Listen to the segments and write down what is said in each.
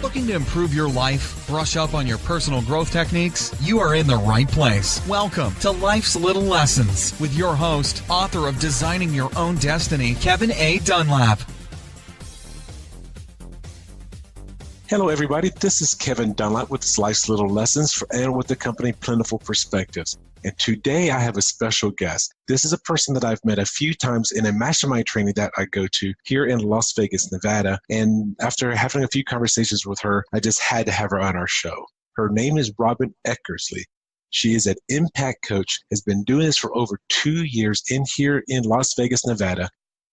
Looking to improve your life, brush up on your personal growth techniques? You are in the right place. Welcome to Life's Little Lessons with your host, author of Designing Your Own Destiny, Kevin A. Dunlap. Hello, everybody. This is Kevin Dunlap with Life's Little Lessons and with the company Plentiful Perspectives. And today I have a special guest. This is a person that I've met a few times in a mastermind training that I go to here in Las Vegas, Nevada. And after having a few conversations with her, I just had to have her on our show. Her name is Robyn Eckersley. She is an impact coach, has been doing this for over 2 years here in Las Vegas, Nevada.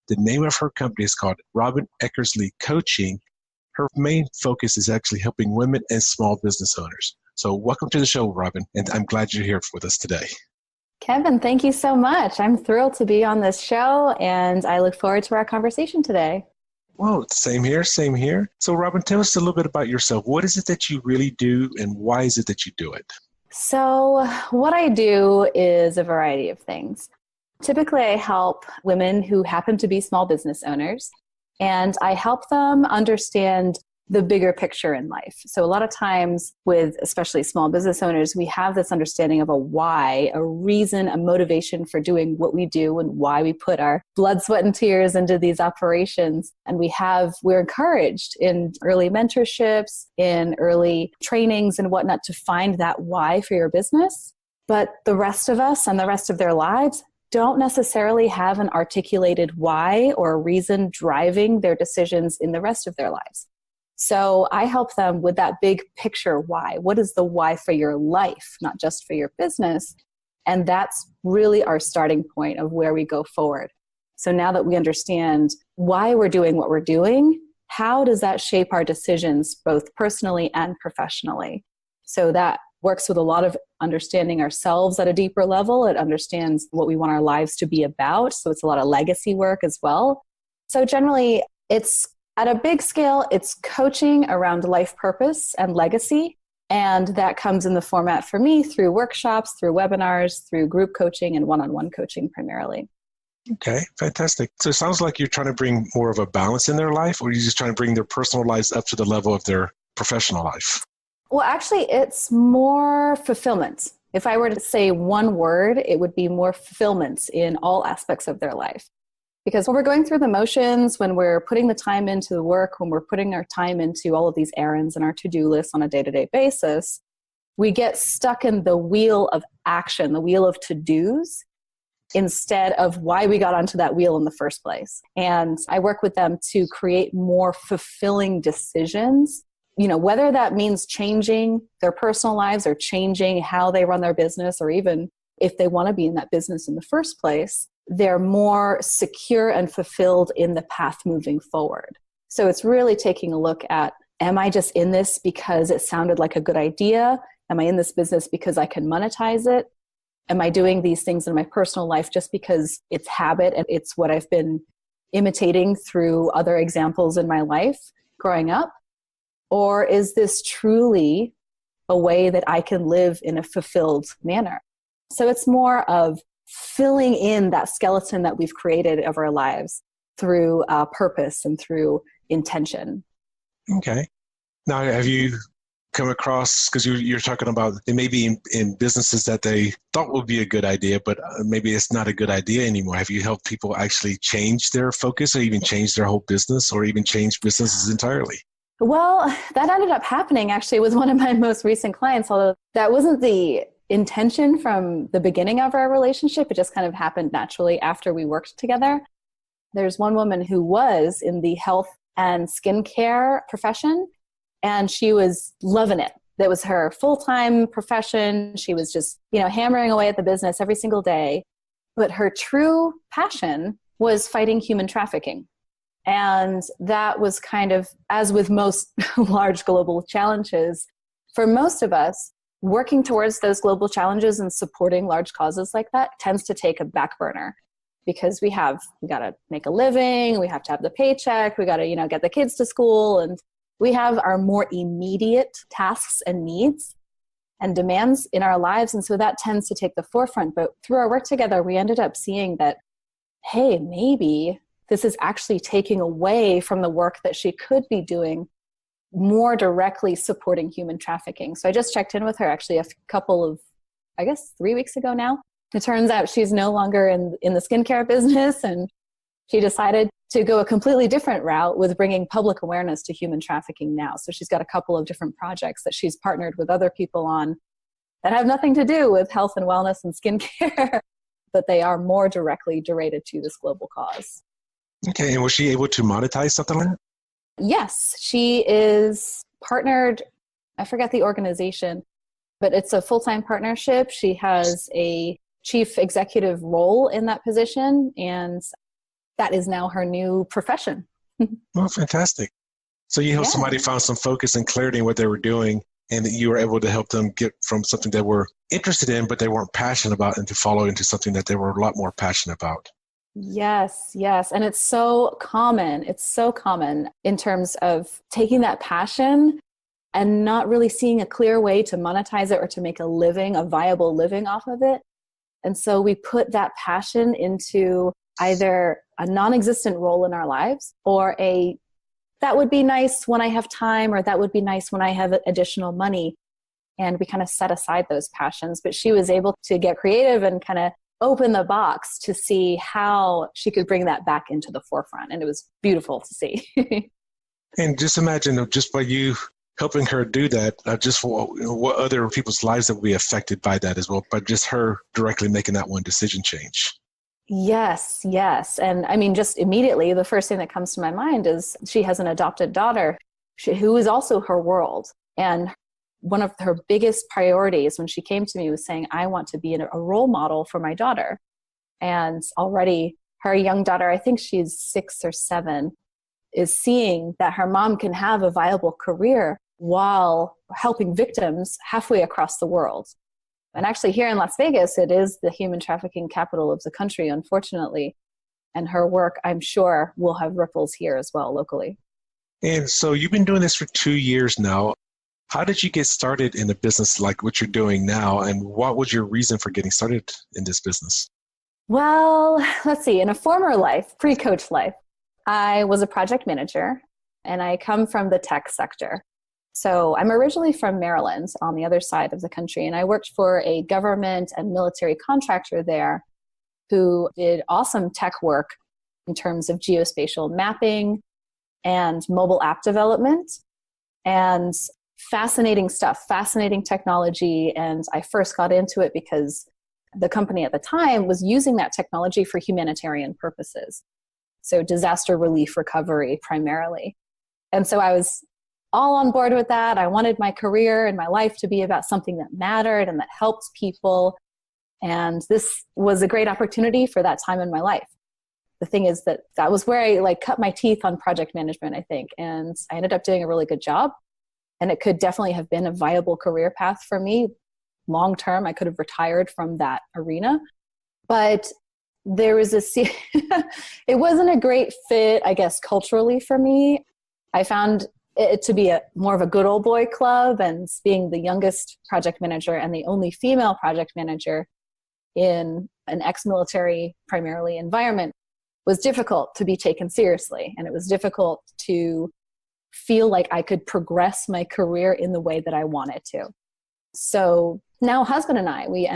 The name of her company is called Robyn Eckersley Coaching. Her main focus is actually helping women and small business owners. So welcome to the show, Robyn, and I'm glad you're here with us today. Kevin, thank you so much. I'm thrilled to be on this show, and I look forward to our conversation today. Well, same here, same here. So Robyn, tell us a little bit about yourself. What is it that you really do, and why is it that you do it? So what I do is a variety of things. Typically, I help women who happen to be small business owners, and I help them understand the bigger picture in life. So a lot of times with especially small business owners, we have this understanding of a why, a reason, a motivation for doing what we do and why we put our blood, sweat, and tears into these operations. And we're encouraged in early mentorships, in early trainings and whatnot to find that why for your business. But the rest of us and the rest of their lives don't necessarily have an articulated why or a reason driving their decisions in the rest of their lives. So I help them with that big picture why. What is the why for your life, not just for your business? And that's really our starting point of where we go forward. So now that we understand why we're doing what we're doing, how does that shape our decisions both personally and professionally? So that works with a lot of understanding ourselves at a deeper level. It understands what we want our lives to be about. So it's a lot of legacy work as well. So generally, it's at a big scale, it's coaching around life purpose and legacy. And that comes in the format for me through workshops, through webinars, through group coaching and one-on-one coaching primarily. Okay, fantastic. So it sounds like you're trying to bring more of a balance in their life, or you're just trying to bring their personal lives up to the level of their professional life? Well, actually, it's more fulfillment. If I were to say one word, it would be more fulfillment in all aspects of their life. Because when we're going through the motions, when we're putting the time into the work, when we're putting our time into all of these errands and our to-do lists on a day-to-day basis, we get stuck in the wheel of action, the wheel of to-dos, instead of why we got onto that wheel in the first place. And I work with them to create more fulfilling decisions, whether that means changing their personal lives or changing how they run their business, or even if they want to be in that business in the first place, they're more secure and fulfilled in the path moving forward. So it's really taking a look at, am I just in this because it sounded like a good idea? Am I in this business because I can monetize it? Am I doing these things in my personal life just because it's habit and it's what I've been imitating through other examples in my life growing up? Or is this truly a way that I can live in a fulfilled manner? So it's more of filling in that skeleton that we've created of our lives through purpose and through intention. Okay. Now, have you come across, because you're talking about it may be in businesses that they thought would be a good idea, but maybe it's not a good idea anymore. Have you helped people actually change their focus or even change their whole business or even change businesses entirely? Well, that ended up happening actually with one of my most recent clients, although that wasn't the intention from the beginning of our relationship. It just kind of happened naturally after we worked together. There's one woman who was in the health and skincare profession, and she was loving it. That was her full-time profession. She was just, hammering away at the business every single day. But her true passion was fighting human trafficking. And that was kind of, as with most large global challenges, for most of us, working towards those global challenges and supporting large causes like that tends to take a back burner, because we got to make a living, we have to have the paycheck, we got to, get the kids to school, and we have our more immediate tasks and needs and demands in our lives. And so that tends to take the forefront. But through our work together, we ended up seeing that, hey, maybe this is actually taking away from the work that she could be doing more directly supporting human trafficking. So I just checked in with her actually a couple of, I guess, 3 weeks ago now. It turns out she's no longer in the skincare business, and she decided to go a completely different route with bringing public awareness to human trafficking now. So she's got a couple of different projects that she's partnered with other people on that have nothing to do with health and wellness and skincare, but they are more directly related to this global cause. Okay, and was she able to monetize something like that? Yes, she is partnered, I forget the organization, but it's a full-time partnership. She has a chief executive role in that position, and that is now her new profession. Oh, fantastic. So you helped somebody find some focus and clarity in what they were doing, and that you were able to help them get from something they were interested in, but they weren't passionate about, and to follow into something that they were a lot more passionate about. Yes, yes. And it's so common. It's so common in terms of taking that passion and not really seeing a clear way to monetize it or to make a living, a viable living off of it. And so we put that passion into either a non-existent role in our lives or that would be nice when I have time, or that would be nice when I have additional money. And we kind of set aside those passions. But she was able to get creative and kind of open the box to see how she could bring that back into the forefront. And it was beautiful to see. And just imagine, just by you helping her do that, just what other people's lives that will be affected by that as well, by just her directly making that one decision change. Yes, yes. And I mean, just immediately, the first thing that comes to my mind is she has an adopted daughter who is also her world. And one of her biggest priorities when she came to me was saying, I want to be a role model for my daughter. And already her young daughter, I think she's 6 or 7, is seeing that her mom can have a viable career while helping victims halfway across the world. And actually here in Las Vegas, it is the human trafficking capital of the country, unfortunately. And her work, I'm sure, will have ripples here as well locally. And so you've been doing this for 2 years now. How did you get started in a business like what you're doing now? And what was your reason for getting started in this business? Well, let's see. In a former life, pre-coach life, I was a project manager, and I come from the tech sector. So I'm originally from Maryland, on the other side of the country, and I worked for a government and military contractor there who did awesome tech work in terms of geospatial mapping and mobile app development, and fascinating stuff, fascinating technology. And I first got into it because the company at the time was using that technology for humanitarian purposes. So disaster relief recovery primarily. And so I was all on board with that. I wanted my career and my life to be about something that mattered and that helped people. And this was a great opportunity for that time in my life. The thing is that was where I cut my teeth on project management, I think. And I ended up doing a really good job. And it could definitely have been a viable career path for me. Long term, I could have retired from that arena. But there was it wasn't a great fit, I guess, culturally for me. I found it to be more of a good old boy club, and being the youngest project manager and the only female project manager in an ex-military primarily environment was difficult to be taken seriously. And it was difficult to feel like I could progress my career in the way that I wanted to. So now husband and I, we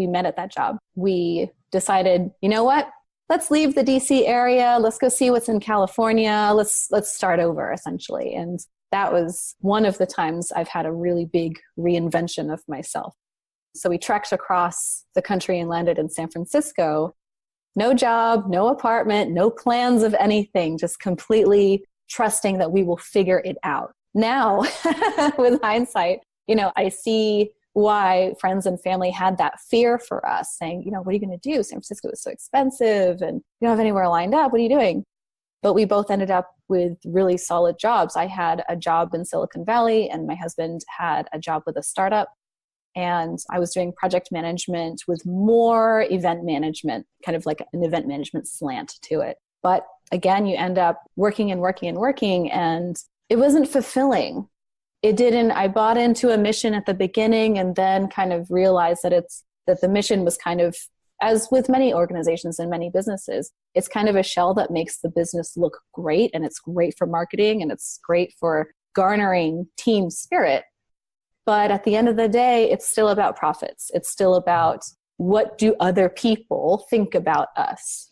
met at that job. We decided, you know what? Let's leave the DC area. Let's go see what's in California. Let's start over, essentially. And that was one of the times I've had a really big reinvention of myself. So we trekked across the country and landed in San Francisco. No job, no apartment, no plans of anything, just completely trusting that we will figure it out. Now, with hindsight, I see why friends and family had that fear for us, saying, what are you going to do? San Francisco is so expensive and you don't have anywhere lined up. What are you doing? But we both ended up with really solid jobs. I had a job in Silicon Valley, and my husband had a job with a startup. And I was doing project management with more event management, kind of like an event management slant to it. But again, you end up working and working and working, and it wasn't fulfilling. I bought into a mission at the beginning, and then kind of realized that the mission was kind of, as with many organizations and many businesses, it's kind of a shell that makes the business look great, and it's great for marketing, and it's great for garnering team spirit. But at the end of the day, it's still about profits. It's still about what do other people think about us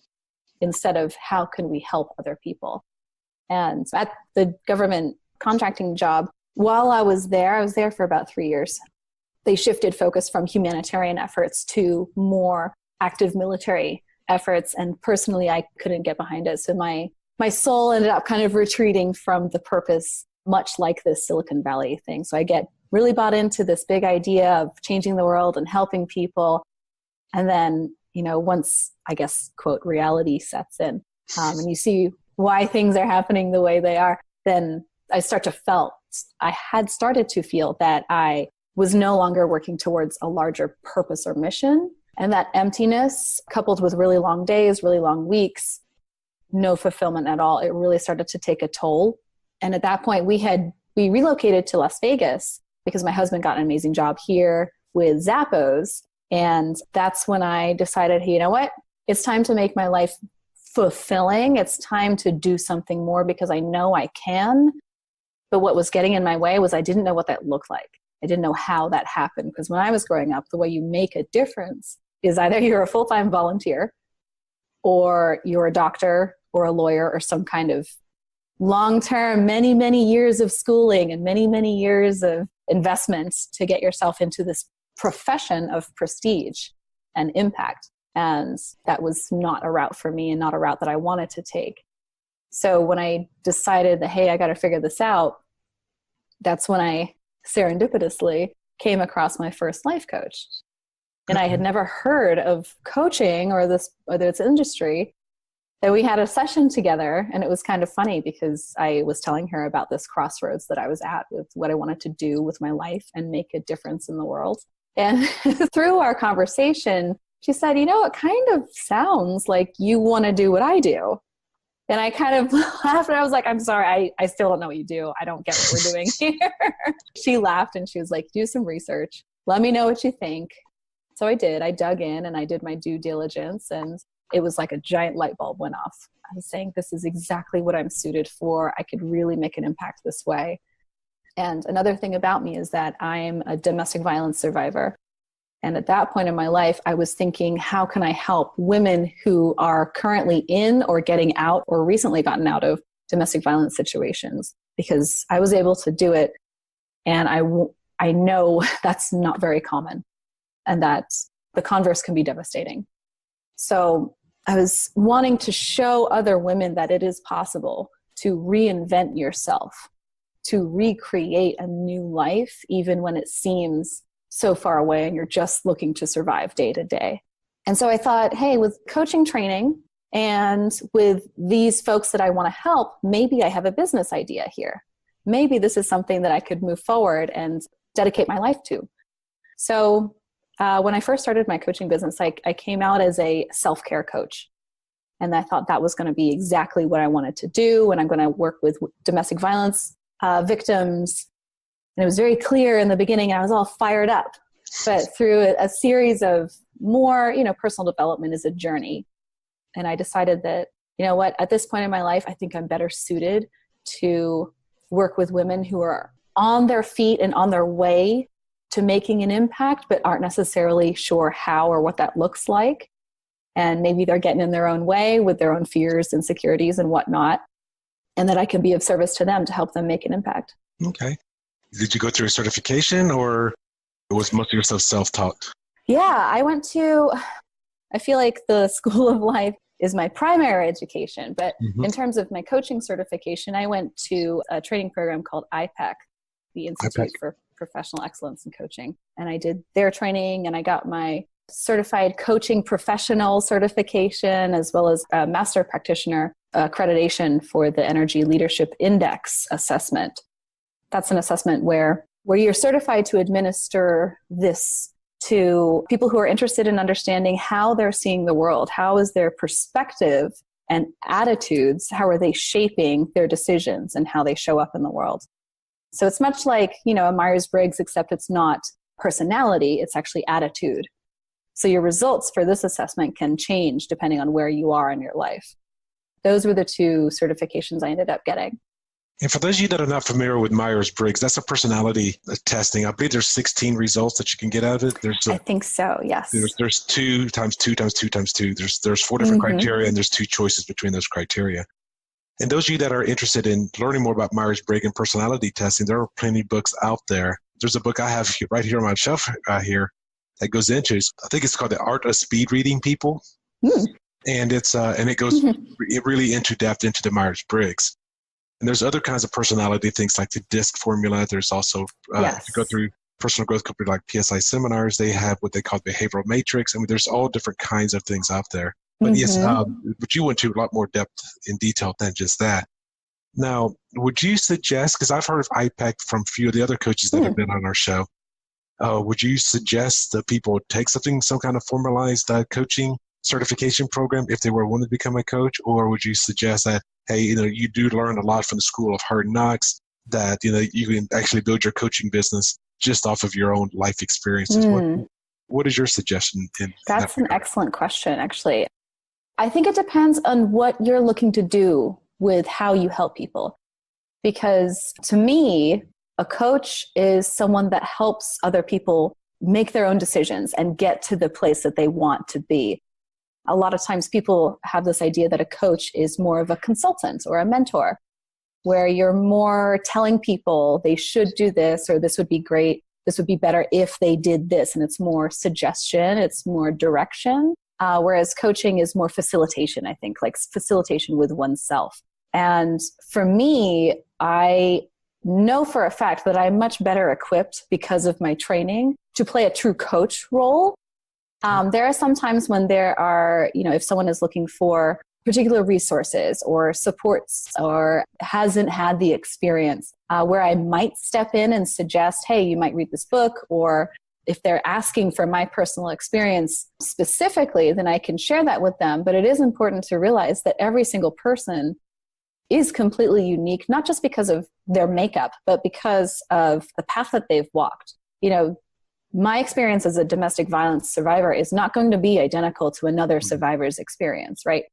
instead of how can we help other people. And at the government contracting job, while I was there for about 3 years. They shifted focus from humanitarian efforts to more active military efforts. And personally, I couldn't get behind it. So my soul ended up kind of retreating from the purpose, much like this Silicon Valley thing. So I get really bought into this big idea of changing the world and helping people. And then, once, I guess, quote, reality sets in, and you see why things are happening the way they are, then I had started to feel that I was no longer working towards a larger purpose or mission. And that emptiness, coupled with really long days, really long weeks, no fulfillment at all, it really started to take a toll. And at that point, we relocated to Las Vegas because my husband got an amazing job here with Zappos. And that's when I decided, hey, you know what? It's time to make my life fulfilling. It's time to do something more because I know I can. But what was getting in my way was I didn't know what that looked like. I didn't know how that happened. Because when I was growing up, the way you make a difference is either you're a full-time volunteer or you're a doctor or a lawyer or some kind of long-term, many, many years of schooling and many, many years of investments to get yourself into this profession of prestige and impact. And that was not a route for me and not a route that I wanted to take. So when I decided that, hey, I got to figure this out, that's when I serendipitously came across my first life coach. And I had never heard of coaching or this industry. That we had a session together, and it was kind of funny because I was telling her about this crossroads that I was at with what I wanted to do with my life and make a difference in the world. And through our conversation, she said, it kind of sounds like you want to do what I do. And I kind of laughed and I was like, I'm sorry, I still don't know what you do. I don't get what we're doing here. She laughed and she was like, do some research. Let me know what you think. So I did. I dug in and I did my due diligence, and it was like a giant light bulb went off. I was saying, this is exactly what I'm suited for. I could really make an impact this way. And another thing about me is that I'm a domestic violence survivor. And at that point in my life, I was thinking, how can I help women who are currently in or getting out or recently gotten out of domestic violence situations? Because I was able to do it. And I know that's not very common, and that the converse can be devastating. So I was wanting to show other women that it is possible to reinvent yourself, to recreate a new life, even when it seems so far away and you're just looking to survive day to day. And so I thought, hey, with coaching training and with these folks that I want to help, maybe I have a business idea here. Maybe this is something that I could move forward and dedicate my life to. So when I first started my coaching business, I came out as a self-care coach. And I thought that was going to be exactly what I wanted to do. And I'm going to work with domestic violence victims. And it was very clear in the beginning, I was all fired up. But through a series of more, personal development is a journey. And I decided that, at this point in my life, I think I'm better suited to work with women who are on their feet and on their way to making an impact, but aren't necessarily sure how or what that looks like. And maybe they're getting in their own way with their own fears, insecurities, and whatnot. And that I can be of service to them to help them make an impact. Okay. Did you go through a certification, or was most of your stuff self-taught? Yeah, I feel like the School of Life is my primary education. But in terms of my coaching certification, I went to a training program called IPEC, the Institute for Professional Excellence in Coaching. And I did their training, and I got my certified coaching professional certification, as well as a master practitioner accreditation for the Energy Leadership Index assessment. That's an assessment where you're certified to administer this to people who are interested in understanding how they're seeing the world. How is their perspective and attitudes, how are they shaping their decisions and how they show up in the world? So it's much like, a Myers-Briggs, except it's not personality, it's actually attitude. So your results for this assessment can change depending on where you are in your life. Those were the two certifications I ended up getting. And for those of you that are not familiar with Myers-Briggs, that's a personality testing. I believe there's 16 results that you can get out of it. I think so, yes. There's 2 times 2 times 2 times 2. There's 4 different criteria, and there's 2 choices between those criteria. And those of you that are interested in learning more about Myers-Briggs and personality testing, there are plenty of books out there. There's a book I have right here on my shelf here that goes into, I think it's called The Art of Speed Reading People. And it goes really into depth into the Myers-Briggs. And there's other kinds of personality things like the DISC formula. There's also, to go through personal growth company like PSI seminars, they have what they call behavioral matrix. I mean, there's all different kinds of things out there. But yes, but you went to a lot more depth in detail than just that. Now, would you suggest, because I've heard of IPEC from a few of the other coaches that have been on our show, would you suggest that people take some kind of formalized coaching certification program if they were wanting to become a coach? Or would you suggest that, hey, you do learn a lot from the school of hard knocks, that, you can actually build your coaching business just off of your own life experiences? What is your suggestion? That's an excellent question, actually. I think it depends on what you're looking to do with how you help people. Because to me, a coach is someone that helps other people make their own decisions and get to the place that they want to be. A lot of times people have this idea that a coach is more of a consultant or a mentor, where you're more telling people they should do this, or this would be great, this would be better if they did this. And it's more suggestion, it's more direction. Whereas coaching is more facilitation, I think, like facilitation with oneself. And for me, I know for a fact that I'm much better equipped because of my training to play a true coach role. There are some times when there are, if someone is looking for particular resources or supports or hasn't had the experience, where I might step in and suggest, hey, you might read this book, or if they're asking for my personal experience specifically, then I can share that with them. But it is important to realize that every single person is completely unique, not just because of their makeup, but because of the path that they've walked. My experience as a domestic violence survivor is not going to be identical to another survivor's experience, right?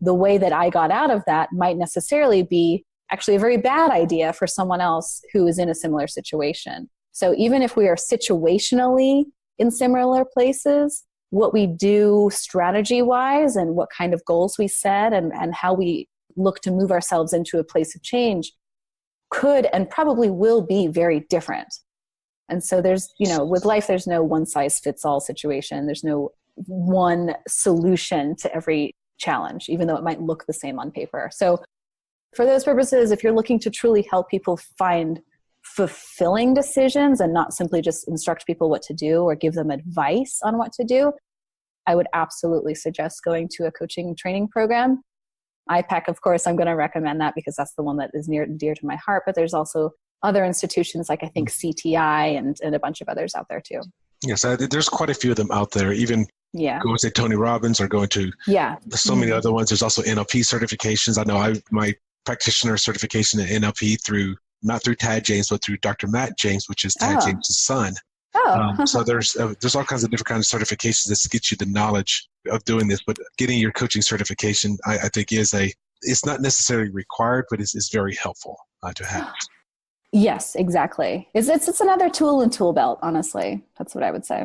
The way that I got out of that might necessarily be actually a very bad idea for someone else who is in a similar situation. So even if we are situationally in similar places, what we do strategy-wise and what kind of goals we set and how we look to move ourselves into a place of change could and probably will be very different. And so there's, with life, there's no one-size-fits-all situation. There's no one solution to every challenge, even though it might look the same on paper. So for those purposes, if you're looking to truly help people find fulfilling decisions and not simply just instruct people what to do or give them advice on what to do, I would absolutely suggest going to a coaching training program. IPEC, of course, I'm going to recommend that because that's the one that is near and dear to my heart, but there's also other institutions like I think CTI and a bunch of others out there too. Yes, there's quite a few of them out there. Even going to Tony Robbins or going to so many other ones. There's also NLP certifications. I know my practitioner certification in NLP not through Tad James, but through Dr. Matt James, which is Tad James' son. So there's all kinds of different kinds of certifications that get you the knowledge of doing this. But getting your coaching certification, I think it's not necessarily required, but it's very helpful to have. Yes, exactly. It's another tool in tool belt, honestly. That's what I would say.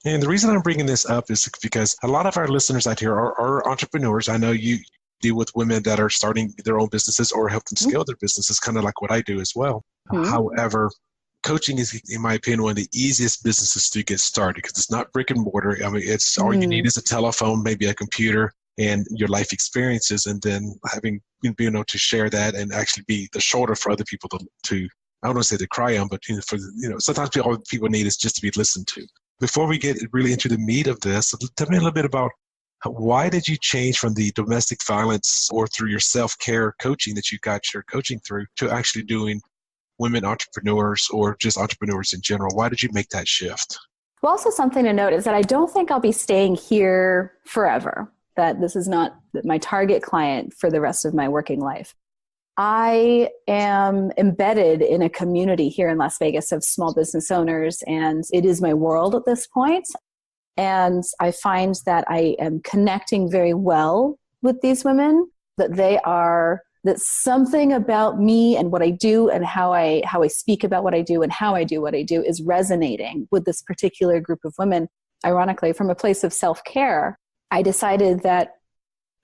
And the reason I'm bringing this up is because a lot of our listeners out here are entrepreneurs. I know you deal with women that are starting their own businesses or help them scale their businesses, kind of like what I do as well. However, coaching is, in my opinion, one of the easiest businesses to get started because it's not brick and mortar. I mean, it's all you need is a telephone, maybe a computer, and your life experiences, and then being able to share that and actually be the shoulder for other people to I don't want to say to cry on, but sometimes all people need is just to be listened to. Before we get really into the meat of this, tell me a little bit about why did you change from the domestic violence or through your self-care coaching that you got your coaching through to actually doing women entrepreneurs or just entrepreneurs in general? Why did you make that shift? Well, also something to note is that I don't think I'll be staying here forever, that this is not my target client for the rest of my working life. I am embedded in a community here in Las Vegas of small business owners, and it is my world at this point. And I find that I am connecting very well with these women, that they are that something about me and what I do and how I speak about what I do and how I do what I do is resonating with this particular group of women. Ironically, from a place of self-care, I decided that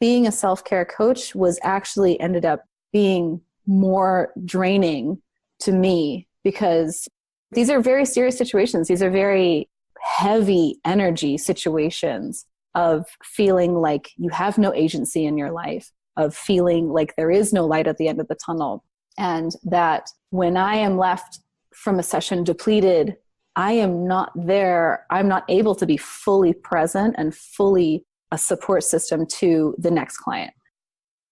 being a self-care coach was actually ended up being more draining to me, because these are very serious situations. These are very heavy energy situations of feeling like you have no agency in your life, of feeling like there is no light at the end of the tunnel. And that when I am left from a session depleted, I am not there. I'm not able to be fully present and fully a support system to the next client.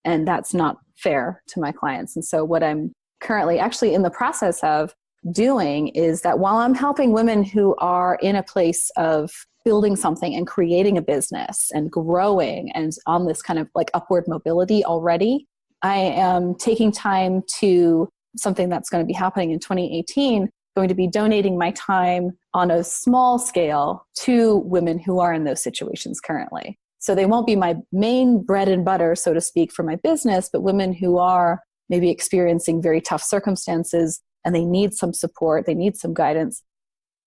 And that's not fair to my clients. And so what I'm currently actually in the process of doing is that while I'm helping women who are in a place of building something and creating a business and growing and on this kind of like upward mobility already, I am taking time to something that's going to be happening in 2018, going to be donating my time on a small scale to women who are in those situations currently. So they won't be my main bread and butter, so to speak, for my business, but women who are maybe experiencing very tough circumstances and they need some support, they need some guidance.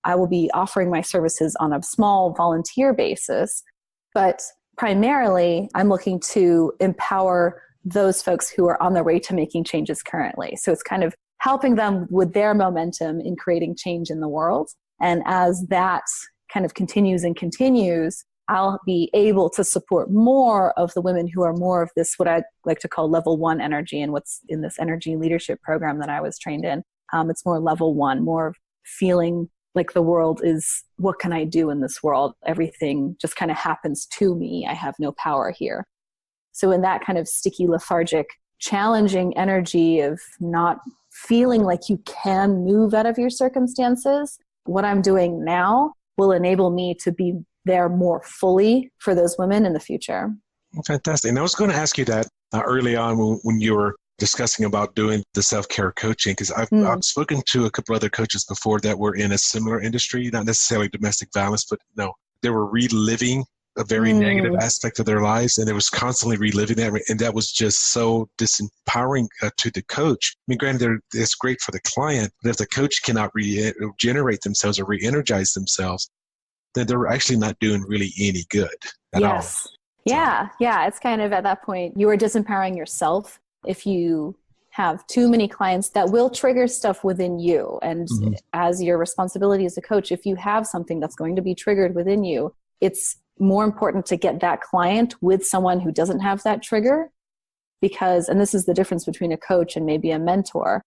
I will be offering my services on a small volunteer basis, but primarily I'm looking to empower those folks who are on their way to making changes currently. So it's kind of helping them with their momentum in creating change in the world. And as that kind of continues and continues, I'll be able to support more of the women who are more of this, what I like to call level 1 energy, and what's in this energy leadership program that I was trained in. It's more level 1, more of feeling like the world is, what can I do in this world? Everything just kind of happens to me. I have no power here. So in that kind of sticky, lethargic, challenging energy of not feeling like you can move out of your circumstances, what I'm doing now will enable me to be there more fully for those women in the future. Fantastic. And I was going to ask you that early on when you were discussing about doing the self-care coaching, because I've spoken to a couple other coaches before that were in a similar industry, not necessarily domestic violence, but no, they were reliving a very negative aspect of their lives, and it was constantly reliving that, and that was just so disempowering to the coach. I mean, granted, it's great for the client, but if the coach cannot regenerate themselves or re-energize themselves, then they're actually not doing really any good at all. Yeah. It's kind of at that point, you are disempowering yourself if you have too many clients that will trigger stuff within you. And as your responsibility as a coach, if you have something that's going to be triggered within you, it's more important to get that client with someone who doesn't have that trigger, because, and this is the difference between a coach and maybe a mentor,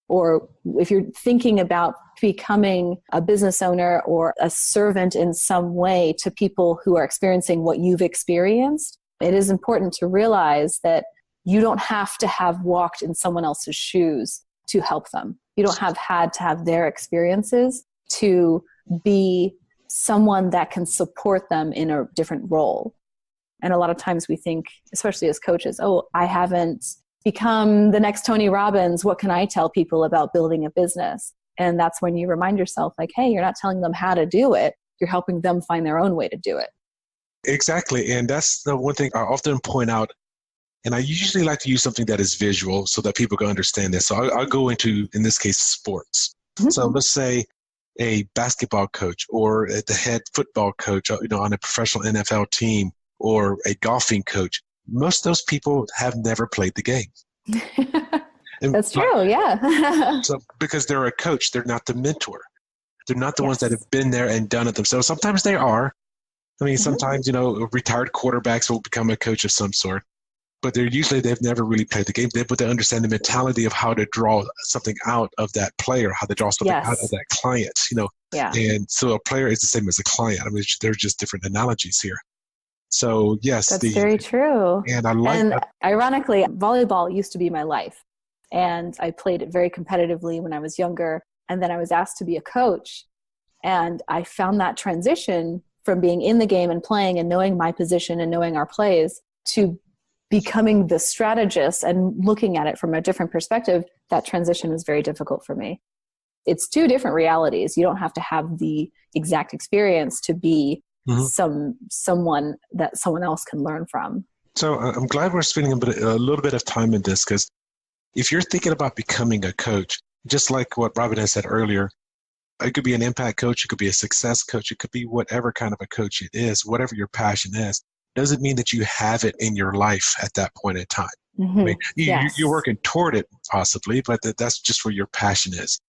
or if you're thinking about becoming a business owner or a servant in some way to people who are experiencing what you've experienced, it is important to realize that you don't have to have walked in someone else's shoes to help them. You don't have had to have their experiences to be someone that can support them in a different role. And a lot of times we think, especially as coaches, oh, I haven't become the next Tony Robbins. What can I tell people about building a business? And that's when you remind yourself, like, hey, you're not telling them how to do it. You're helping them find their own way to do it. Exactly. And that's the one thing I often point out. And I usually like to use something that is visual so that people can understand this. So I'll go into, in this case, sports. So let's say a basketball coach or the head football coach, on a professional NFL team, or a golfing coach. Most of those people have never played the game. That's true, yeah. So because they're a coach, they're not the mentor. They're not the ones that have been there and done it themselves. Sometimes they are. I mean, sometimes, retired quarterbacks will become a coach of some sort. But they've never really played the game. But they understand the mentality of how to draw something out of that player, how to draw something out of that client, Yeah. And so a player is the same as a client. I mean, they're just different analogies here. So yes. That's very true. And I like that. Ironically, volleyball used to be my life. And I played it very competitively when I was younger. And then I was asked to be a coach. And I found that transition from being in the game and playing and knowing my position and knowing our plays to becoming the strategist and looking at it from a different perspective. That transition was very difficult for me. It's two different realities. You don't have to have the exact experience to be someone that someone else can learn from. So I'm glad we're spending a little bit of time in this, because if you're thinking about becoming a coach, just like what Robyn has said earlier, it could be an impact coach, it could be a success coach, it could be whatever kind of a coach it is, whatever your passion is, doesn't mean that you have it in your life at that point in time. Mm-hmm. I mean, Yes. you're working toward it possibly, but that's just where your passion is.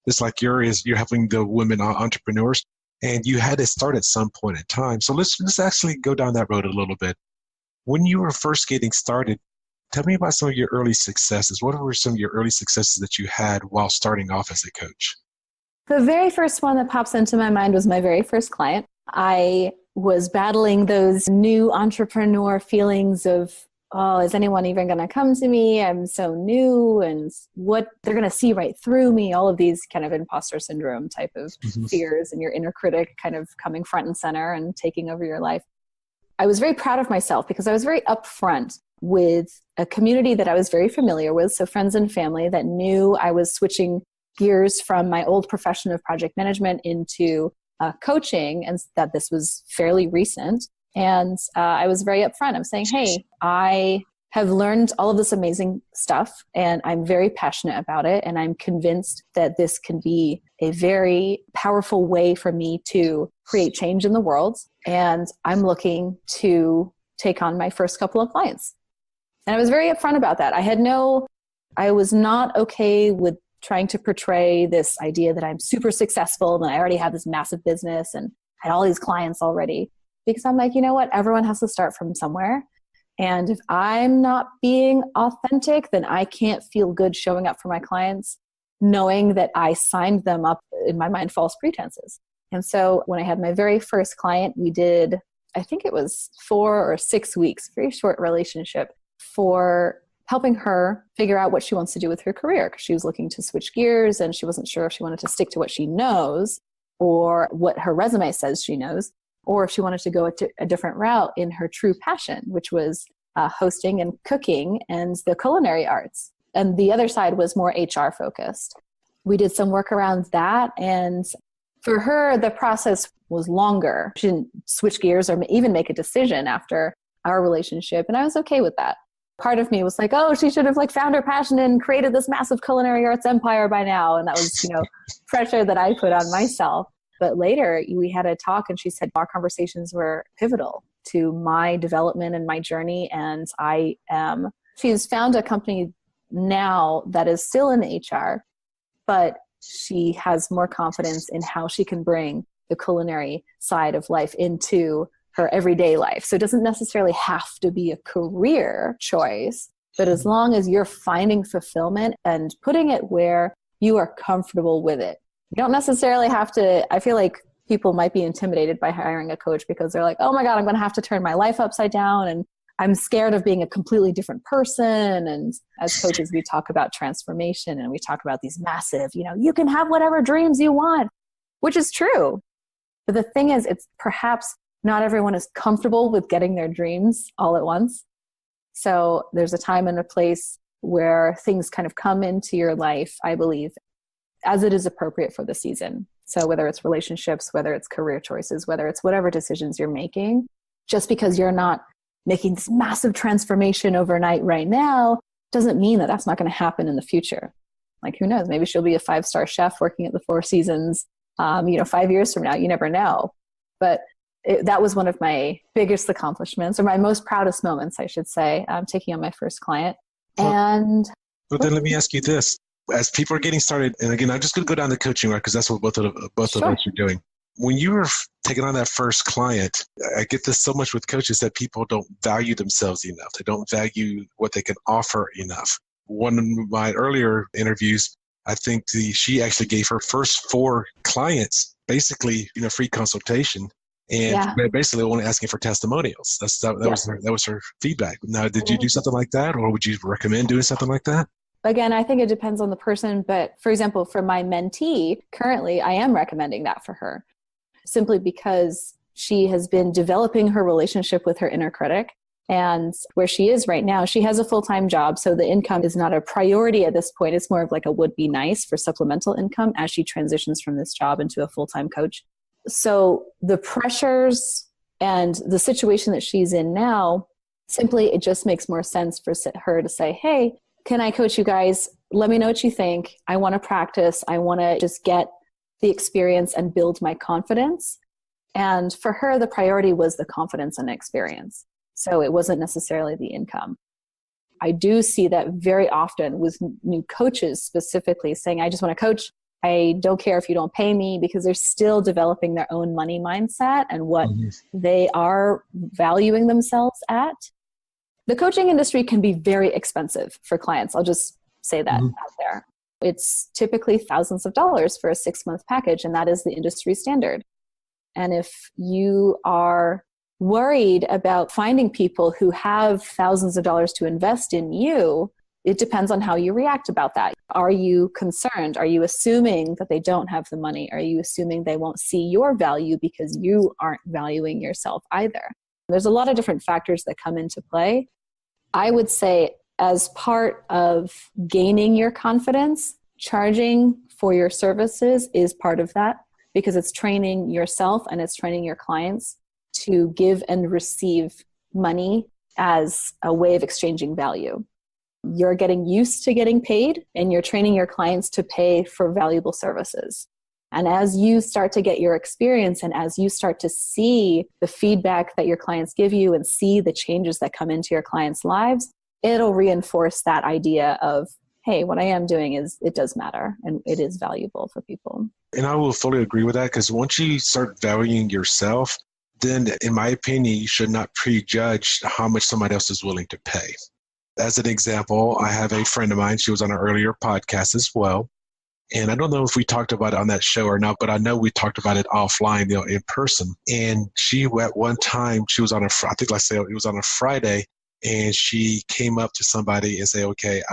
It's like you're helping the women entrepreneurs, and you had to start at some point in time. So let's actually go down that road a little bit. When you were first getting started, tell me about some of your early successes. What were some of your early successes that you had while starting off as a coach? The very first one that pops into my mind was my very first client. I was battling those new entrepreneur feelings of, oh, is anyone even going to come to me? I'm so new, and what they're going to see right through me, all of these kind of imposter syndrome type of fears, and your inner critic kind of coming front and center and taking over your life. I was very proud of myself because I was very upfront with a community that I was very familiar with, so friends and family that knew I was switching gears from my old profession of project management into coaching, and that this was fairly recent. And I was very upfront. I'm saying, hey, I have learned all of this amazing stuff, and I'm very passionate about it, and I'm convinced that this can be a very powerful way for me to create change in the world, and I'm looking to take on my first couple of clients. And I was very upfront about that. I was not okay with trying to portray this idea that I'm super successful and I already have this massive business and I had all these clients already. Because I'm like, you know what? Everyone has to start from somewhere. And if I'm not being authentic, then I can't feel good showing up for my clients, knowing that I signed them up, in my mind, false pretenses. And so when I had my very first client, we did, I think it was 4 or 6 weeks, very short relationship, for helping her figure out what she wants to do with her career, because she was looking to switch gears and she wasn't sure if she wanted to stick to what she knows or what her resume says she knows, or if she wanted to go a different route in her true passion, which was hosting and cooking and the culinary arts. And the other side was more HR focused. We did some work around that. And for her, the process was longer. She didn't switch gears or even make a decision after our relationship. And I was okay with that. Part of me was like, oh, she should have found her passion and created this massive culinary arts empire by now. And that was, pressure that I put on myself. But later we had a talk and she said our conversations were pivotal to my development and my journey. And she's found a company now that is still in HR, but she has more confidence in how she can bring the culinary side of life into her everyday life. So it doesn't necessarily have to be a career choice, but as long as you're finding fulfillment and putting it where you are comfortable with it. You don't necessarily have to, I feel like people might be intimidated by hiring a coach because they're like, oh my God, I'm going to have to turn my life upside down and I'm scared of being a completely different person. And as coaches, we talk about transformation and we talk about these massive, you can have whatever dreams you want, which is true. But the thing is, it's perhaps not everyone is comfortable with getting their dreams all at once. So there's a time and a place where things kind of come into your life, I believe, as it is appropriate for the season. So whether it's relationships, whether it's career choices, whether it's whatever decisions you're making, just because you're not making this massive transformation overnight right now, doesn't mean that that's not going to happen in the future. Like, who knows? Maybe she'll be a 5-star chef working at the Four Seasons, 5 years from now. You never know. But that was one of my biggest accomplishments, or my most proudest moments, I should say, taking on my first client. And then let me ask you this. As people are getting started, and again, I'm just going to go down the coaching route because that's what both of us are doing. When you were taking on that first client, I get this so much with coaches that people don't value themselves enough. They don't value what they can offer enough. One of my earlier interviews, I think she actually gave her first 4 clients basically, free consultation. And basically only asking for testimonials. That was her feedback. Now, did you do something like that, or would you recommend doing something like that? Again, I think it depends on the person. But for example, for my mentee, currently, I am recommending that for her, simply because she has been developing her relationship with her inner critic. And where she is right now, she has a full-time job. So the income is not a priority at this point. It's more of like a would be nice for supplemental income as she transitions from this job into a full-time coach. So the pressures and the situation that she's in now Simply, it just makes more sense for her to say, hey, can I coach you guys? Let me know what you think. I want to practice. I want to just get the experience and build my confidence. And for her, the priority was the confidence and experience. So it wasn't necessarily the income. I do see that very often with new coaches specifically saying, I just want to coach. I don't care if you don't pay me, because they're still developing their own money mindset and what they are valuing themselves at. The coaching industry can be very expensive for clients. I'll just say that out there. It's typically thousands of dollars for a 6-month package, and that is the industry standard. And if you are worried about finding people who have thousands of dollars to invest in you, it depends on how you react about that. Are you concerned? Are you assuming that they don't have the money? Are you assuming they won't see your value because you aren't valuing yourself either? There's a lot of different factors that come into play. I would say as part of gaining your confidence, charging for your services is part of that, because it's training yourself and it's training your clients to give and receive money as a way of exchanging value. You're getting used to getting paid, and you're training your clients to pay for valuable services. And as you start to get your experience, and as you start to see the feedback that your clients give you and see the changes that come into your clients' lives, it'll reinforce that idea of, hey, what I am doing it does matter and it is valuable for people. And I will fully agree with that, because once you start valuing yourself, then in my opinion, you should not prejudge how much somebody else is willing to pay. As an example, I have a friend of mine. She was on an earlier podcast as well. And I don't know if we talked about it on that show or not, but I know we talked about it offline, in person. And she, at one time, she was on it was on a Friday, and she came up to somebody and say, okay,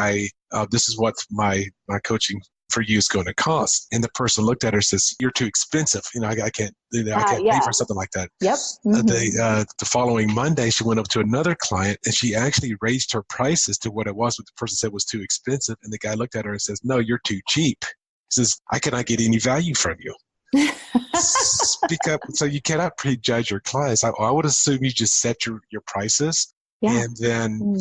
this is what my coaching for you is going to cost. And the person looked at her and says, you're too expensive. I can't pay for something like that. Yep. The following Monday, she went up to another client and she actually raised her prices to what it was, what the person said was too expensive. And the guy looked at her and says, no, you're too cheap. He says, I cannot get any value from you. Speak up. So you cannot prejudge your clients. I would assume you just set your prices. Yeah. And then,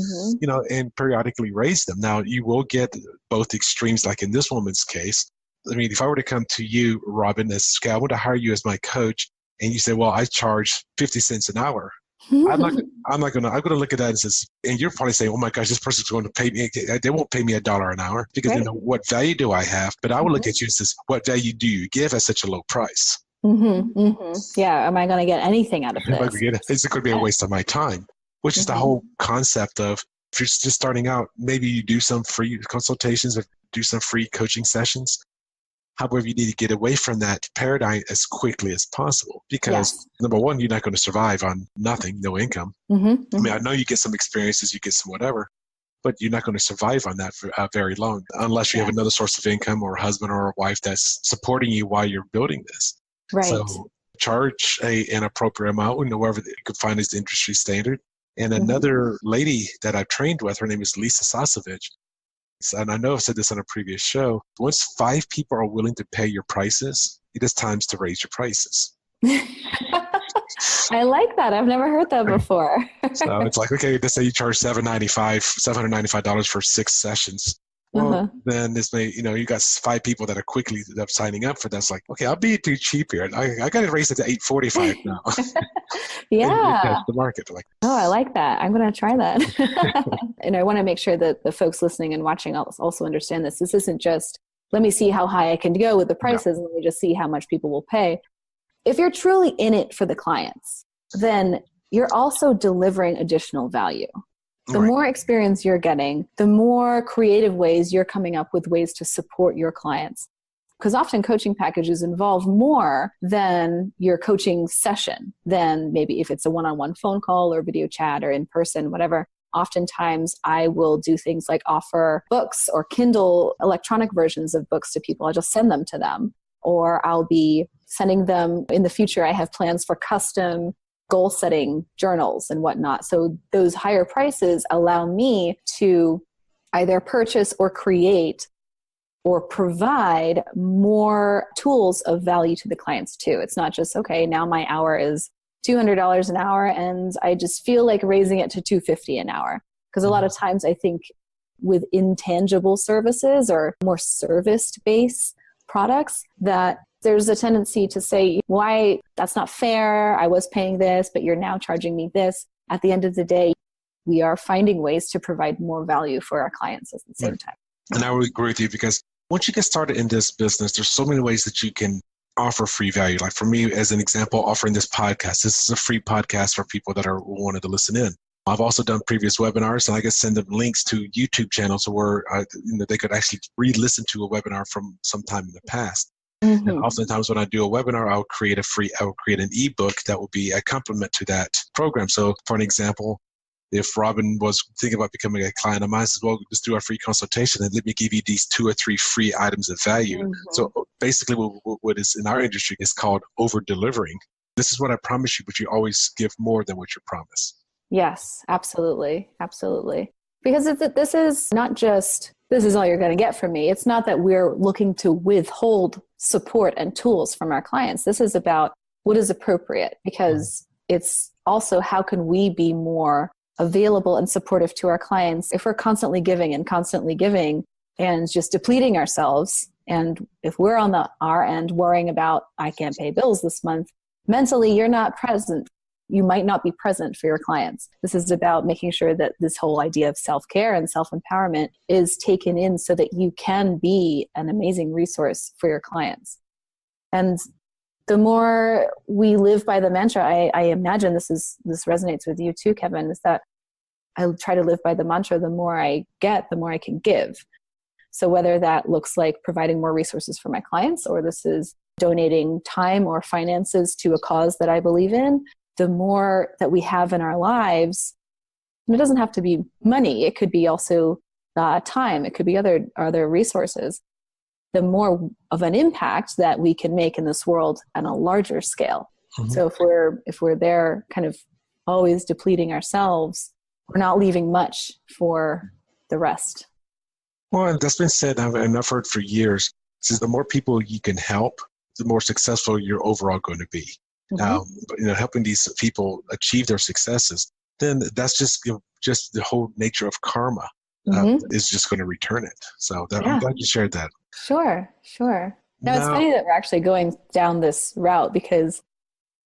and periodically raise them. Now, you will get both extremes, like in this woman's case. I mean, if I were to come to you, Robyn, I want to hire you as my coach, and you say, well, I charge 50 cents an hour. I'm going to look at that and says, and you're probably saying, oh my gosh, this person's going to pay me. They won't pay me $1 an hour because they know what value do I have. But I will look at you and says, what value do you give at such a low price? Yeah. Am I going to get anything out of this? It's going to be a waste of my time. Which is the whole concept of, if you're just starting out, maybe you do some free consultations or do some free coaching sessions. However, you need to get away from that paradigm as quickly as possible, because number one, you're not going to survive on nothing, no income. I mean, I know you get some experiences, you get some whatever, but you're not going to survive on that for very long unless you have another source of income, or a husband or a wife that's supporting you while you're building this. Right. So charge an appropriate amount, whoever you could find is the industry standard. And another lady that I've trained with, her name is Lisa Sasovich. And I know I've said this on a previous show. Once 5 people are willing to pay your prices, it is time to raise your prices. I like that. I've never heard that before. So it's like, okay, let's say you charge $795 for 6 sessions. Well, then this may, you got 5 people that are quickly signing up for that. It's like, okay, I'll be too cheap here. I got to raise it to $845 now. Yeah. That's the market. Like, oh, I like that. I'm going to try that. And I want to make sure that the folks listening and watching also understand this. This isn't just, let me see how high I can go with the prices and let me just see how much people will pay. If you're truly in it for the clients, then you're also delivering additional value. The more experience you're getting, the more creative ways you're coming up with ways to support your clients. Because often coaching packages involve more than your coaching session, than maybe if it's a one-on-one phone call or video chat or in person, whatever. Oftentimes I will do things like offer books or Kindle electronic versions of books to people. I'll just send them to them. Or I'll be sending them, in the future, I have plans for custom goal setting journals and whatnot. So those higher prices allow me to either purchase or create or provide more tools of value to the clients too. It's not just, okay, now my hour is $200 an hour, and I just feel like raising it to $250 an hour. Because a lot of times I think with intangible services or more service-based products, that there's a tendency to say, why, that's not fair. I was paying this, but you're now charging me this. At the end of the day, we are finding ways to provide more value for our clients at the same time. And I would agree with you, because once you get started in this business, there's so many ways that you can offer free value. Like for me, as an example, offering this podcast. This is a free podcast for people that are wanted to listen in. I've also done previous webinars, and I can send them links to YouTube channels where they could actually re-listen to a webinar from some time in the past. And oftentimes when I do a webinar, I will create an ebook that will be a complement to that program. So for an example, if Robyn was thinking about becoming a client of mine, I said, well, just do a free consultation and let me give you these 2 or 3 free items of value. So basically what is in our industry is called over-delivering. This is what I promise you, but you always give more than what you promise. Yes, absolutely. Absolutely. Because this is not just, this is all you're going to get from me. It's not that we're looking to withhold support and tools from our clients. This is about what is appropriate, because it's also how can we be more available and supportive to our clients if we're constantly giving and just depleting ourselves. And if we're on our end worrying about, I can't pay bills this month, mentally you're not present. You might not be present for your clients. This is about making sure that this whole idea of self-care and self-empowerment is taken in so that you can be an amazing resource for your clients. And the more we live by the mantra, I imagine this resonates with you too, Kevin, is that I try to live by the mantra, the more I get, the more I can give. So whether that looks like providing more resources for my clients, or this is donating time or finances to a cause that I believe in, the more that we have in our lives, and it doesn't have to be money, it could be also time, it could be other resources, the more of an impact that we can make in this world on a larger scale. So if we're there kind of always depleting ourselves, we're not leaving much for the rest. Well, that's been said, and I've heard for years, the more people you can help, the more successful you're overall going to be. Helping these people achieve their successes, then that's just the whole nature of karma is just going to return it. So I'm glad you shared that. Sure. No, it's funny that we're actually going down this route, because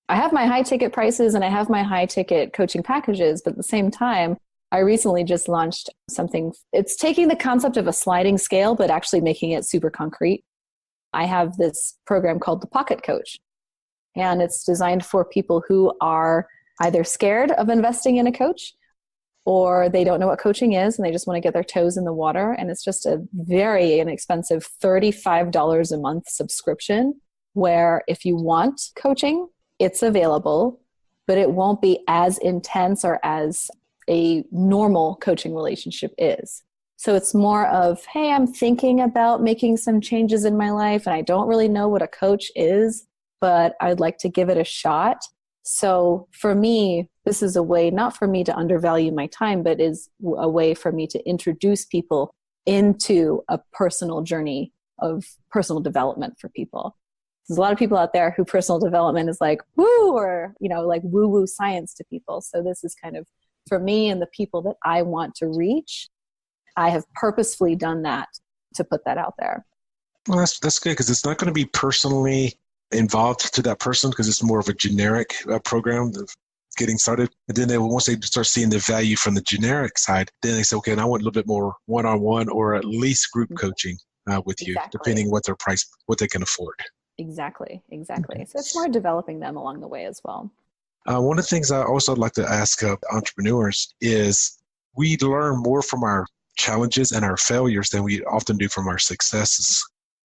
I have my high ticket prices and I have my high ticket coaching packages, but at the same time, I recently just launched something. It's taking the concept of a sliding scale, but actually making it super concrete. I have this program called the Pocket Coach, and it's designed for people who are either scared of investing in a coach, or they don't know what coaching is and they just want to get their toes in the water. And it's just a very inexpensive $35 a month subscription, where if you want coaching, it's available, but it won't be as intense or as a normal coaching relationship is. So it's more of, hey, I'm thinking about making some changes in my life and I don't really know what a coach is, but I'd like to give it a shot. So for me, this is a way, not for me to undervalue my time, but is a way for me to introduce people into a personal journey of personal development for people. There's a lot of people out there who personal development is like woo, or like woo-woo science to people. So this is kind of for me and the people that I want to reach. I have purposefully done that to put that out there. Well, that's good, because it's not going to be personally involved to that person, because it's more of a generic program of getting started. And then once they start seeing the value from the generic side, then they say, okay, and I want a little bit more one-on-one or at least group coaching with you, depending what their price, what they can afford. Exactly. Okay. So it's more developing them along the way as well. One of the things I also like to ask entrepreneurs is, we learn more from our challenges and our failures than we often do from our successes.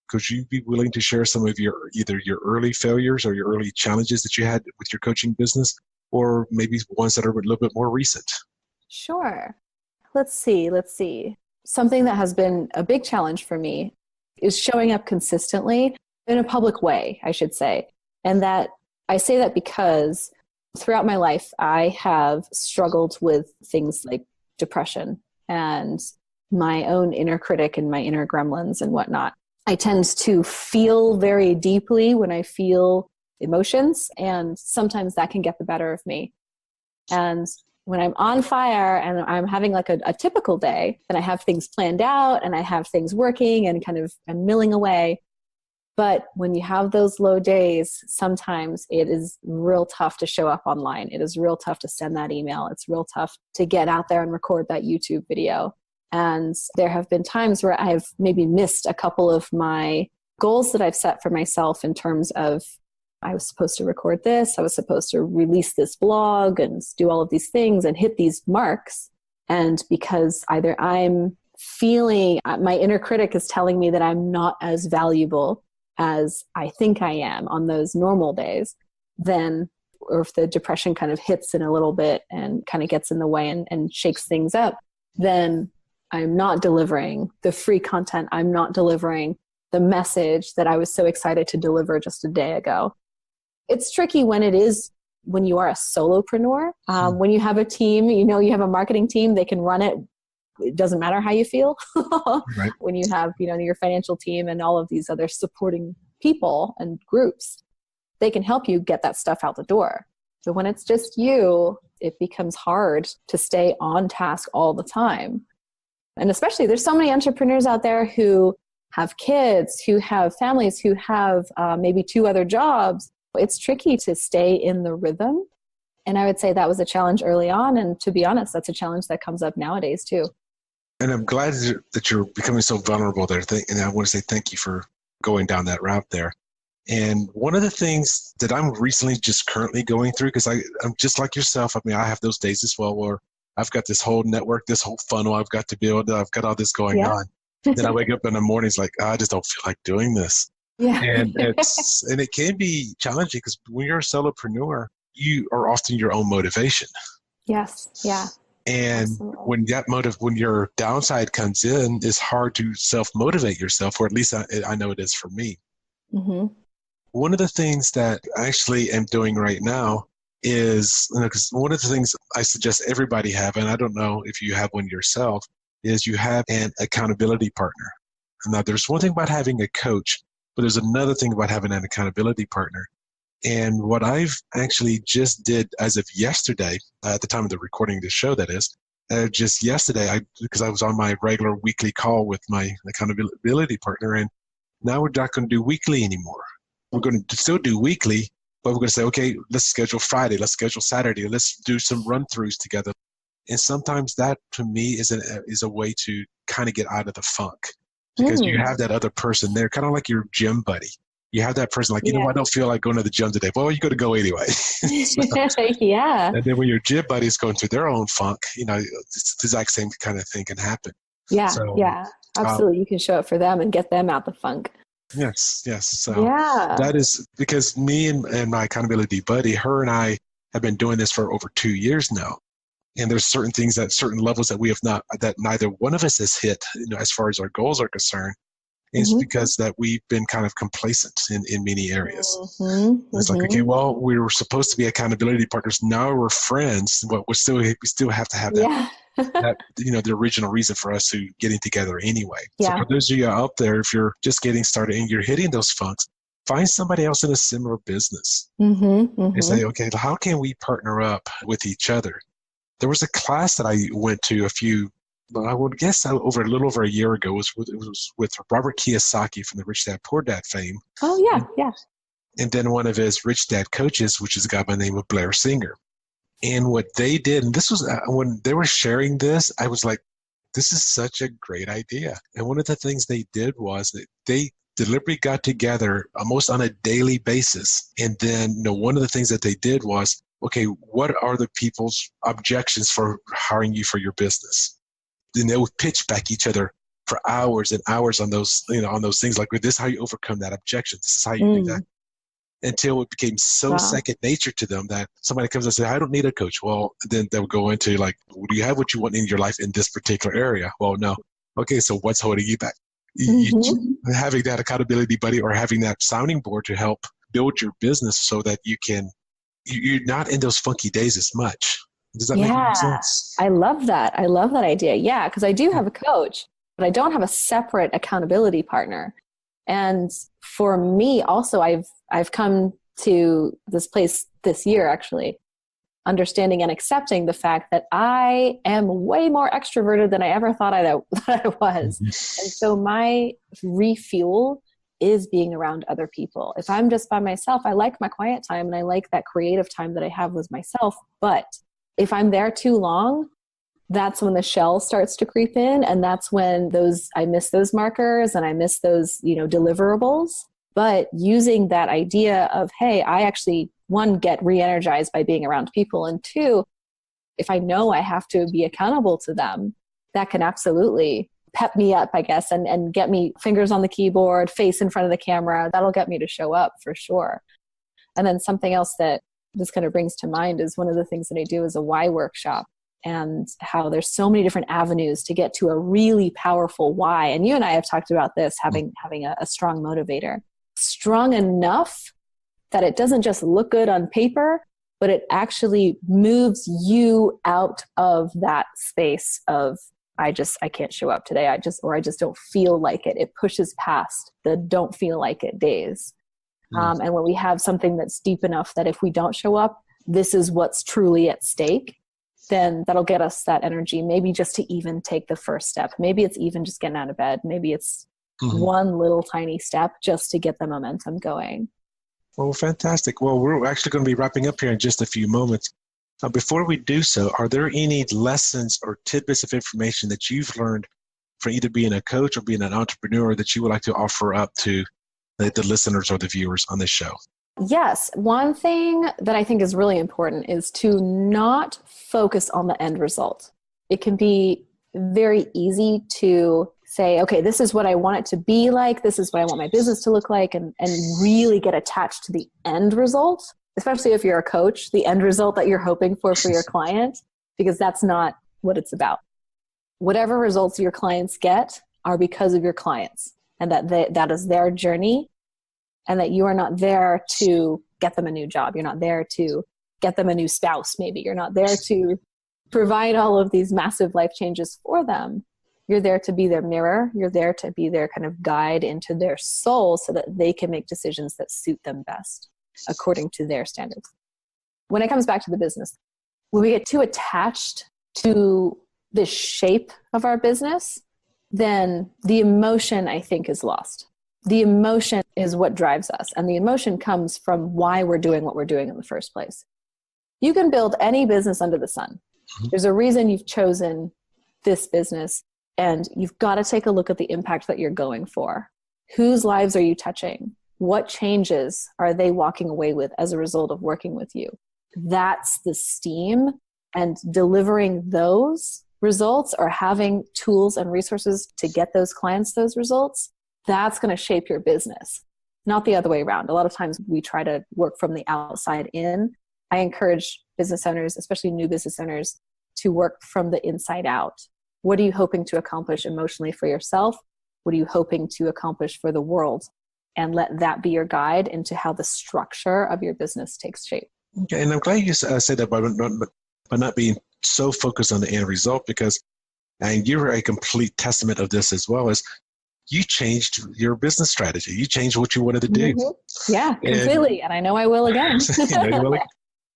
Could you be willing to share some of either your early failures or your early challenges that you had with your coaching business, or maybe ones that are a little bit more recent? Sure. Let's see. Something that has been a big challenge for me is showing up consistently in a public way, I should say. And that I say that because throughout my life, I have struggled with things like depression and my own inner critic and my inner gremlins and whatnot. I tend to feel very deeply when I feel emotions, and sometimes that can get the better of me. And when I'm on fire and I'm having like a typical day, and I have things planned out and I have things working and kind of I'm milling away. But when you have those low days, sometimes it is real tough to show up online. It is real tough to send that email. It's real tough to get out there and record that YouTube video. And there have been times where I've maybe missed a couple of my goals that I've set for myself in terms of I was supposed to record this, I was supposed to release this blog and do all of these things and hit these marks. And because either I'm feeling, my inner critic is telling me that I'm not as valuable as I think I am on those normal days, then, or if the depression kind of hits in a little bit and kind of gets in the way and shakes things up, then I'm not delivering the free content. I'm not delivering the message that I was so excited to deliver just a day ago. It's tricky when you are a solopreneur. When you have a team, you have a marketing team, they can run it. It doesn't matter how you feel. Right. When you have, your financial team and all of these other supporting people and groups, they can help you get that stuff out the door. But when it's just you, it becomes hard to stay on task all the time. And especially there's so many entrepreneurs out there who have kids, who have families, who have maybe 2 other jobs. It's tricky to stay in the rhythm. And I would say that was a challenge early on. And to be honest, that's a challenge that comes up nowadays too. And I'm glad that you're becoming so vulnerable there. And I want to say thank you for going down that route there. And one of the things that I'm recently just currently going through, because I'm just like yourself. I mean, I have those days as well where I've got this whole network, this whole funnel I've got to build. I've got all this going on. Then I wake up in the mornings like, I just don't feel like doing this. Yeah. And it can be challenging because when you're a solopreneur, you are often your own motivation. Yes. Yeah. And absolutely. When your downside comes in, it's hard to self-motivate yourself, or at least I know it is for me. Mm-hmm. One of the things that I actually am doing right now is, because one of the things I suggest everybody have, and I don't know if you have one yourself, is you have an accountability partner. Now, there's one thing about having a coach, but there's another thing about having an accountability partner. And what I've actually just did as of yesterday, at the time of the recording of the show, that is, just yesterday, because I was on my regular weekly call with my accountability partner, and now we're not going to do weekly anymore. We're going to still do weekly, but we're going to say, okay, let's schedule Friday, let's schedule Saturday, let's do some run-throughs together. And sometimes that, to me, is a way to kind of get out of the funk, because you have that other person there, kind of like your gym buddy. You have that person like, I don't feel like going to the gym today. Well, you got to go anyway. Yeah. And then when your gym buddy is going through their own funk, it's the exact same kind of thing can happen. Yeah. So, yeah, absolutely. You can show up for them and get them out the funk. Yes. So that is because me and my accountability buddy, her and I have been doing this for over 2 years now. And there's certain things at certain levels that neither one of us has hit, as far as our goals are concerned. And it's because that we've been kind of complacent in many areas. It's like, okay, well, we were supposed to be accountability partners. Now we're friends, but we still have to have that, the original reason for us to getting together anyway. Yeah. So for those of you out there, if you're just getting started and you're hitting those funks, find somebody else in a similar business and say, okay, how can we partner up with each other? There was a class that I went to I would guess over a little over a year ago. It was with Robert Kiyosaki from the Rich Dad Poor Dad fame. Oh, yeah. And then one of his Rich Dad coaches, which is a guy by the name of Blair Singer. And what they did, and this was when they were sharing this, I was like, this is such a great idea. And one of the things they did was that they deliberately got together almost on a daily basis. And then, one of the things that they did was, okay, what are the people's objections for hiring you for your business? Then they would pitch back each other for hours and hours on those, on those things. Like, this is how you overcome that objection. This is how you do that. Until it became so second nature to them that somebody comes and says, I don't need a coach. Well, then they'll go into like, well, do you have what you want in your life in this particular area? Well, no. Okay, so what's holding you back? Having that accountability buddy or having that sounding board to help build your business so that you're not in those funky days as much. Does that make any sense? I love that. I love that idea. Yeah, because I do have a coach, but I don't have a separate accountability partner. And for me also, I've come to this place this year, actually, understanding and accepting the fact that I am way more extroverted than I ever thought I was. And so my refuel is being around other people. If I'm just by myself, I like my quiet time and I like that creative time that I have with myself. But if I'm there too long, that's when the shell starts to creep in. And that's when I miss those markers and I miss those, deliverables. But using that idea of, hey, I actually, one, get re-energized by being around people. And two, if I know I have to be accountable to them, that can absolutely pep me up, I guess, and get me fingers on the keyboard, face in front of the camera. That'll get me to show up for sure. And then something else that this kind of brings to mind is one of the things that I do is a why workshop, and how there's so many different avenues to get to a really powerful why. And you and I have talked about this, having a strong motivator. Strong enough that it doesn't just look good on paper, but it actually moves you out of that space of, I can't show up today. I just don't feel like it. It pushes past the don't feel like it days. And when we have something that's deep enough that if we don't show up, this is what's truly at stake, then that'll get us that energy, maybe just to even take the first step. Maybe it's even just getting out of bed. Maybe it's one little tiny step just to get the momentum going. Well, fantastic. Well, we're actually going to be wrapping up here in just a few moments. Before we do so, are there any lessons or tidbits of information that you've learned from either being a coach or being an entrepreneur that you would like to offer up to the listeners or the viewers on this show? Yes. One thing that I think is really important is to not focus on the end result. It can be very easy to say, okay, this is what I want it to be like. This is what I want my business to look like, and really get attached to the end result, especially if you're a coach, the end result that you're hoping for your client, because that's not what it's about. Whatever results your clients get are because of your clients, and that is their journey, and that you are not there to get them a new job. You're not there to get them a new spouse, maybe. You're not there to provide all of these massive life changes for them. You're there to be their mirror. You're there to be their kind of guide into their soul so that they can make decisions that suit them best according to their standards. When it comes back to the business, when we get too attached to the shape of our business, then the emotion, I think, is lost. The emotion is what drives us. And the emotion comes from why we're doing what we're doing in the first place. You can build any business under the sun. There's a reason you've chosen this business, and you've got to take a look at the impact that you're going for. Whose lives are you touching? What changes are they walking away with as a result of working with you? That's the steam, and delivering those results or having tools and resources to get those clients those results, that's going to shape your business, not the other way around. A lot of times we try to work from the outside in. I encourage business owners, especially new business owners, to work from the inside out. What are you hoping to accomplish emotionally for yourself? What are you hoping to accomplish for the world? And let that be your guide into how the structure of your business takes shape. Okay, and I'm glad you said that by not being so focused on the end result, because, and you're a complete testament of this as well, as you changed your business strategy. You changed what you wanted to do. Yeah, completely. And I know I will again.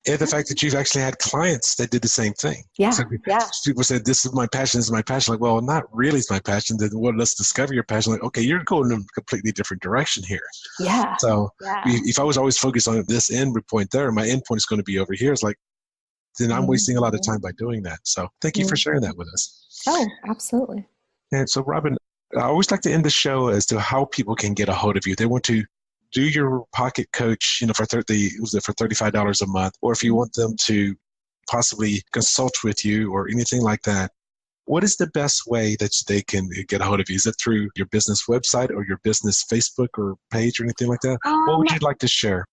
And the fact that you've actually had clients that did the same thing. Yeah, so people said, this is my passion, this is my passion. Like, well, not really it's my passion. Then let's discover your passion. Like, okay, you're going in a completely different direction here. Yeah. So if I was always focused on this end point there, my end point is going to be over here. It's like, then I'm wasting a lot of time by doing that. So thank you for sharing that with us. Oh, absolutely. And so, Robyn, I always like to end the show as to how people can get a hold of you. They want to do your pocket coach, for $35 a month, or if you want them to possibly consult with you or anything like that, what is the best way that they can get a hold of you? Is it through your business website or your business Facebook or page or anything like that? What would you like to share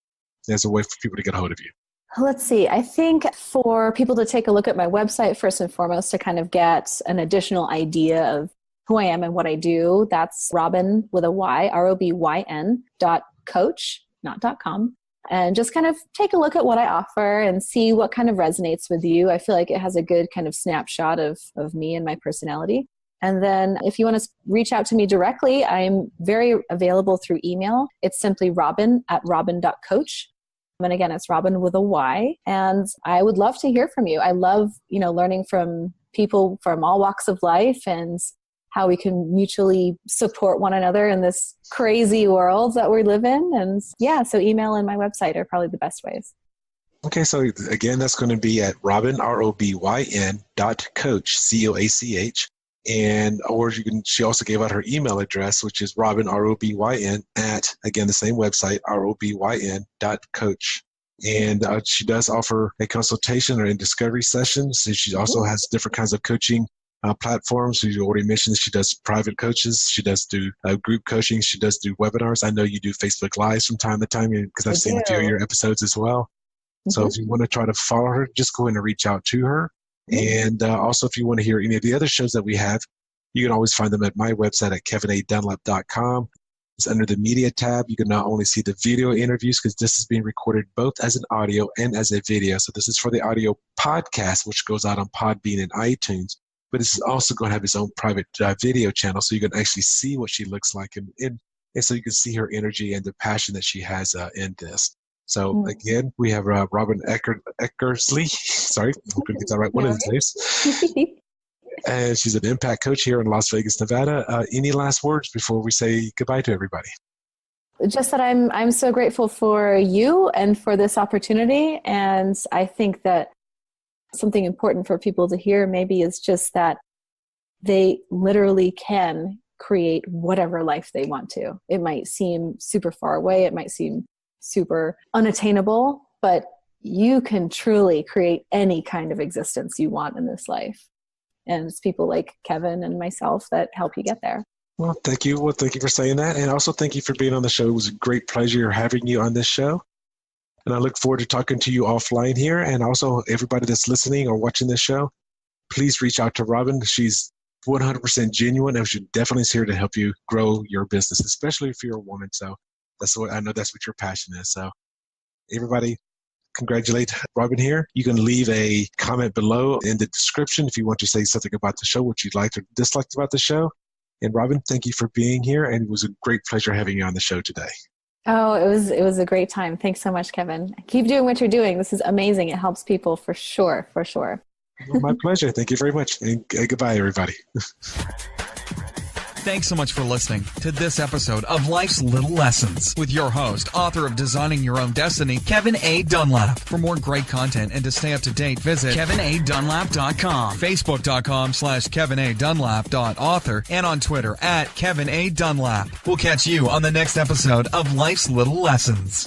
as a way for people to get a hold of you? Let's see. I think for people to take a look at my website first and foremost to kind of get an additional idea of who I am and what I do, that's Robyn with a Y, ROBYN.coach, not .com. And just kind of take a look at what I offer and see what kind of resonates with you. I feel like it has a good kind of snapshot of me and my personality. And then if you want to reach out to me directly, I'm very available through email. It's simply Robyn@robyn.coach. And again, it's Robyn with a Y. And I would love to hear from you. I love, learning from people from all walks of life and how we can mutually support one another in this crazy world that we live in. And so email and my website are probably the best ways. Okay, so again, that's going to be at Robyn, ROBYN.coach, COACH. She also gave out her email address, which is Robyn, ROBYN, at, again, the same website, ROBYN.coach. And she does offer a consultation or a discovery sessions. And she also has different kinds of coaching platforms. You already mentioned she does private coaches. She does do group coaching. She does do webinars. I know you do Facebook Lives from time to time because I've seen a few of your episodes as well. So if you want to try to follow her, just go ahead and reach out to her. And also, if you want to hear any of the other shows that we have, you can always find them at my website at kevinadunlap.com. It's under the media tab. You can not only see the video interviews, because this is being recorded both as an audio and as a video. So this is for the audio podcast, which goes out on Podbean and iTunes. But it's also going to have its own private video channel, so you can actually see what she looks like, and so you can see her energy and the passion that she has in this. So again, we have Robyn Eckersley. Sorry, I'm hoping to get that right. One of these days. And she's an impact coach here in Las Vegas, Nevada. Any last words before we say goodbye to everybody? Just that I'm so grateful for you and for this opportunity. And I think that something important for people to hear maybe is just that they literally can create whatever life they want to. It might seem super far away. It might seem super unattainable, but you can truly create any kind of existence you want in this life. And it's people like Kevin and myself that help you get there. Well, thank you. Well, thank you for saying that. And also thank you for being on the show. It was a great pleasure having you on this show. And I look forward to talking to you offline here. And also everybody that's listening or watching this show, please reach out to Robyn. She's 100% genuine, and she definitely is here to help you grow your business, especially if you're a woman. So that's what I know, that's what your passion is. So everybody, congratulate Robyn here. You can leave a comment below in the description if you want to say something about the show, what you'd like or disliked about the show. And Robyn, thank you for being here. And it was a great pleasure having you on the show today. Oh, it was a great time. Thanks so much, Kevin. Keep doing what you're doing. This is amazing. It helps people for sure, for sure. Well, my pleasure. Thank you very much. And goodbye, everybody. Thanks so much for listening to this episode of Life's Little Lessons with your host, author of Designing Your Own Destiny, Kevin A. Dunlap. For more great content and to stay up to date, visit kevinadunlap.com, facebook.com/kevinadunlap.author, and on Twitter @Kevin A. Dunlap. We'll catch you on the next episode of Life's Little Lessons.